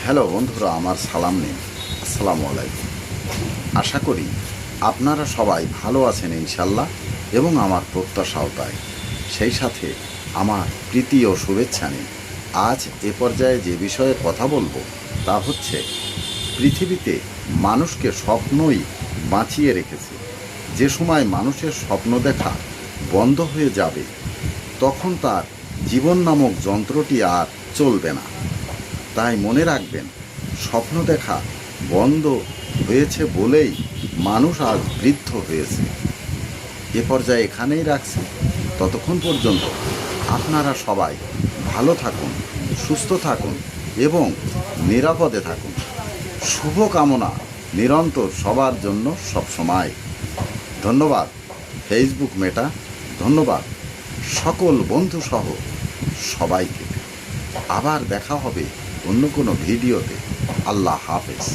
Hello বন্ধুরা, আমার সালাম নিন। আসসালামু আলাইকুম। আশা করি আপনারা সবাই ভালো আছেন ইনশাল্লাহ, এবং আমার প্রত্যাশাও তাই। সেই সাথে আমার প্রীতি ও শুভেচ্ছা নিন। আজ এ পর্যায়ে যে বিষয়ে কথা বলবো তা হচ্ছে, পৃথিবীতে মানুষকে স্বপ্নই বাঁচিয়ে রেখেছে। যে সময় মানুষের স্বপ্ন দেখা বন্ধ হয়ে যাবে, তখন তার জীবন নামক যন্ত্রটি আর চলবে না। তাই মনে রাখবেন, স্বপ্ন দেখা বন্ধ হয়েছে বলেই মানুষ আজ বৃদ্ধ হয়েছে। এ পর্যায়ে এখানেই রাখছি। ততক্ষণ পর্যন্ত আপনারা সবাই ভালো থাকুন, সুস্থ থাকুন এবং নিরাপদে থাকুন। শুভ কামনা নিরন্তর সবার জন্য সবসময়। ধন্যবাদ ফেসবুক মেটা, ধন্যবাদ সকল বন্ধুসহ সবাইকে। আবার দেখা হবে অন্য কোনো ভিডিওতে। আল্লাহ হাফেজ।